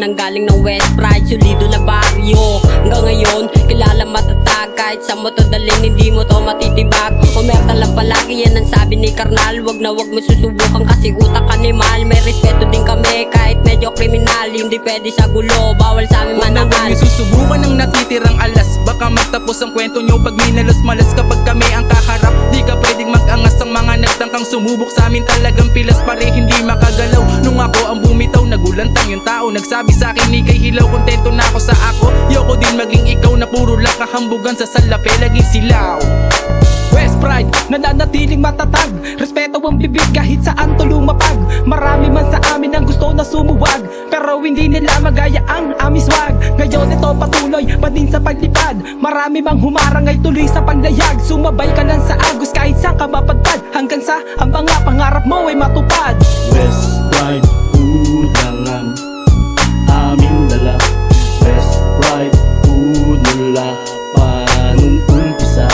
nanggaling ng West Pride, solido na baryo. Hanggang ngayon, kilala matatag. Kahit sa mo to dalhin, hindi mo to matitibag. Umerta lang palagi, yan ang sabi ni Karnal. Wag na wag mo susubukan kasi utak animal. May respeto din kami kahit medyo kriminal. Hindi pwede sa gulo, bawal sa amin manakal. Huwag na susubukan ng natitirang alas. Baka magtapos ang kwento nyo pag minalas malas. Kapag kami ang kaharap, di ka pwedeng mag-angas. Ang mga nagtangkang sumubok sa amin talagang pilas pare, hindi makagalaw. Nung ako ang bumitaw, nagulantang yung tao. Nagsabi sa akin, ikay hilaw, kontento na ako sa ako. Yoko din maging ikaw na puro lang kahambugan sa salape, laging silaw. West Pride, nananatiling matatag. Respeto ang bibig kahit saan to lumapag. Marami man sa amin ang gusto na sumuwag, pero hindi nila magaya ang aming swag. Ngayon ito patuloy pa din sa paglipad. Marami mang humarang ay tuloy sa paglayag. Sumabay ka lang sa agos kahit saan ka mapadpad, hanggang sa ang mga pangarap mo ay matupad. West Pride, udang ang aming dala. West Pride, udula pa nung umpisa.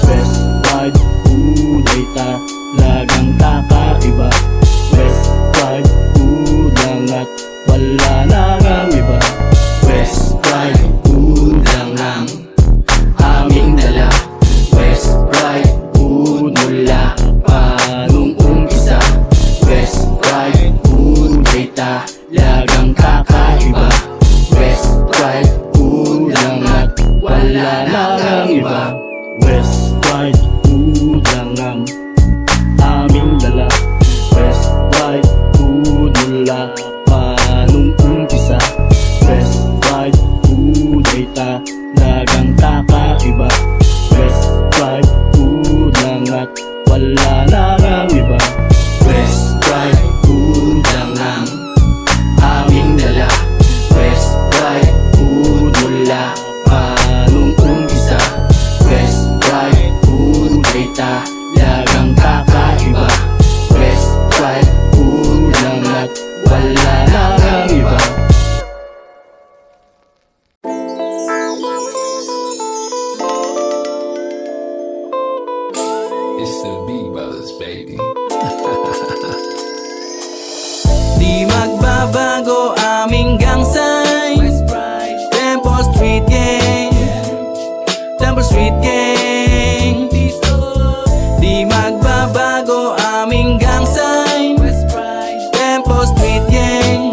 West Pride, uday talagang kakaiba. West Pride, udang at wala nang ang iba. West Pride, udang ang aming dala. West Pride, udula pa nung umpisa. West Pride, uday talagang kakaiba. West Pride, udang at wala nang ang iba. West Pride, udang ang aming dala. West Pride, udula pa nung umpisa. West Pride, uday talagang kakaiba. West Pride, udang at wala nang ang iba. West Pride, udang ang aming dala. West Pride, udula pa nung umpisa. West Pride, uday talagang kakaiba. West Pride, udang at wala nang ang iba. It's the B-Brothers, baby. Di magbabago aming gang sign. Temple Street Gang, Temple Street Gang. Di magbabago aming gang sign. Temple Street Gang,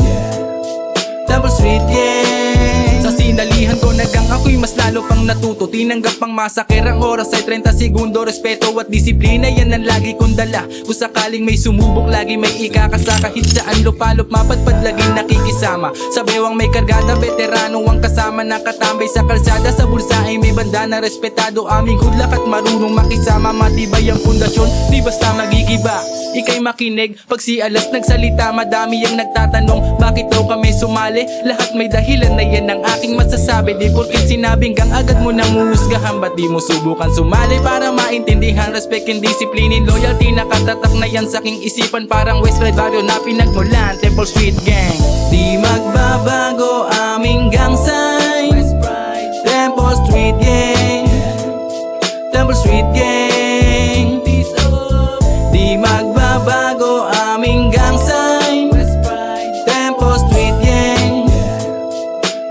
Temple Street Gang. Sa sinalihan ko na gang ako'y mas lalo pang natuto. Tinanggap pang masaker ang oras ay 30 segundo. Respeto at disiplina, yan ang lagi kong dala. Kung sakaling may sumubok, lagi may ikakasa. Kahit saan lupalop, mapadpad, laging nakikisama. Sa bewang may kargada, veterano ang kasama. Nakatambay sa kalsada, sa bulsa ay may banda na respetado. Aming hudlak at marunong makisama. Matibay ang pundasyon, di basta magigiba. Ika'y makinig, pag si Alas nagsalita, madami ang nagtatanong, bakit daw kami sumali? Lahat may dahilan na yan ang aking masasabi. Di porket sinabing gang agad mo nang uhusgahan. Ba't di mo subukan sumali para maintindihan? Respect and disciplinin, loyalty, nakatatak na yan sa aking isipan. Parang West Pride barrio na pinagmulan, Temple Street Gang. Di magbabago aming gang sign. Temple Street Gang, Temple Street Gang. Di magbabago aming gang sign. Temple Street Gang,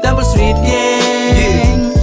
Temple Street Gang.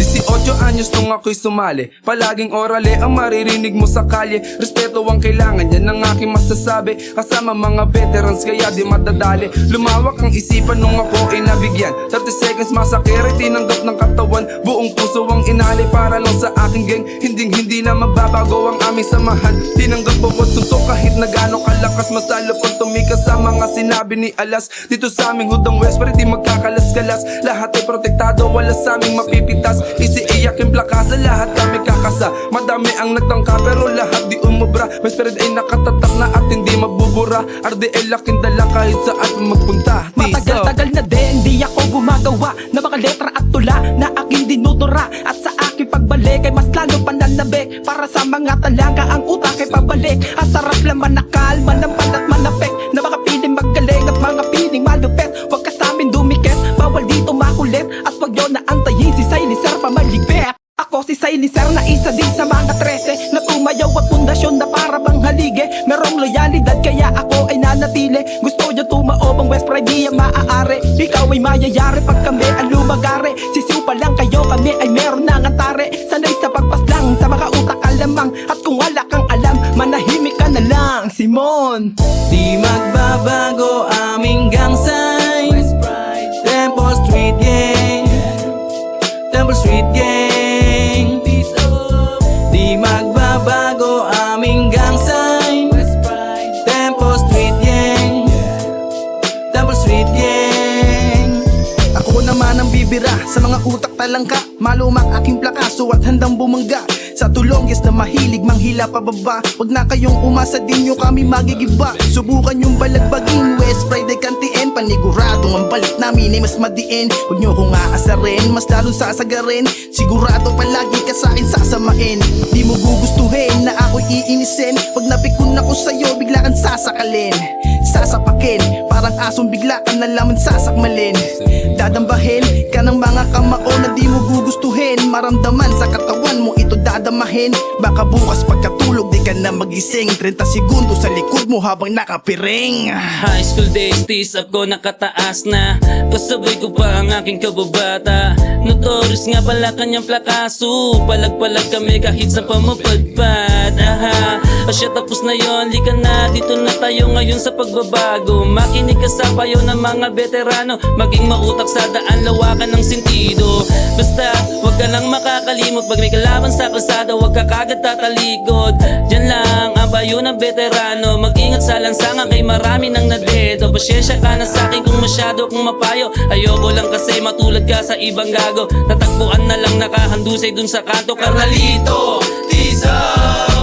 18 anyos nung ako'y sumali. Palaging orale ang maririnig mo sa kalye. Respeto ang kailangan, yan ang aking masasabi. Kasama mga veterans kaya di madadali. Lumawak ang isipan nung ako ay nabigyan. 30 seconds masakere, tinanggap ng katawan. Buong puso ang inali para lang sa aking gang. Hindi na magbabago ang aming samahan. Tinanggap bawat suntok kahit na gaano kalakas. Mas lalo pag tumikas sa mga sinabi ni Alas. Dito sa aming hudang West Pride di magkakalas-kalas. Lahat ay protektado, wala sa aming mapipitas. Easy iyakin plaka sa lahat kami kakasa. Madami ang nagtangka pero lahat di umubra. West Pride ay nakatatak na at hindi mabubura. RDL aking dala kahit saan magpunta. Matagal-tagal na din, di ako gumagawa na mga letra at tula na aking dinudura. At sa aking pagbalik ay mas lalo pananabik. Para sa mga talaga ang utak ay pabalik. Ang sarap lang manakal, manampal at manapik. Na mga piling magaling at mga piling malupit. Huwag ka sa amin dumikit, bawal dito makulit. At huwag yun na antayin si Silencer pa maligpit. Ako si Silencer na isa din sa mga 13 na tumayaw at pundasyon na para bang halige. Merong loyalidad kaya ako ay nanatili. Gusto nyo tumaob ang West Pride ay di yan maaari. Ikaw ay mayayari pag kami ang lumagari. Sisiw pa lang kayo, kami ay meron ng antare. Sanay sa pagpaslang, sa mga utak alamang. At kung wala kang alam, manahimik ka na lang, Simon. Di magbabago aming gang sign, Temple Street Gang, Temple Street Gang. Di magbabago aming gang sign, Temple Street Gang, Temple Street Gang. Ako naman ang bibira sa mga utak talangka. Malumak aking plakaso at handang bumangga sa tulonggis na mahilig manghila pababa. Wag na kayong umasa, din nyo kami magigiba. Subukan yung balagbagin, West Friday kantiin. Paniguradong ang balik namin ay mas madiin. Huwag nyo kong aasarin, mas lalong sasagarin. Sigurado palagi ka sa'kin sasamain. Di mo gugustuhin na ako'y iinisin. Pag napikon ako sa'yo, bigla kang sasakalin, sasapakin, parang asong bigla ka na lamang sasakmalin. Dadambahin ka ng mga kamao na di mo gugustuhin. Maramdaman sa katawan mo ito dadamahin. Baka bukas pagkatulog di ka na magising. 30 segundo sa likod mo habang nakapiring. High school days, tiis ako nakataas na. Kasabay ko pa ang aking kababata. Notorious nga pala kanyang plakaso. Palag-palag kami kahit sa pamapadpad. Aha, asya tapos na yon, lika na, dito na tayo ngayon sa pagbabago. Makinig ka sa payo ng mga veterano. Maging mautak sa daan, lawakan ng sentido. Basta, wag ka lang makakalimot. Pag may kalaban sa kalsada, wag ka kagad tatalikod. Diyan lang ang payo ng veterano. Mag-ingat sa lansangan kay marami nang nadedo. Pasyensya ka na sa'kin kung masyado kong mapayo. Ayoko lang kasi matulad ka sa ibang gago. Tatagpuan na lang nakahandusay dun sa kanto. Carnalito, Tiza!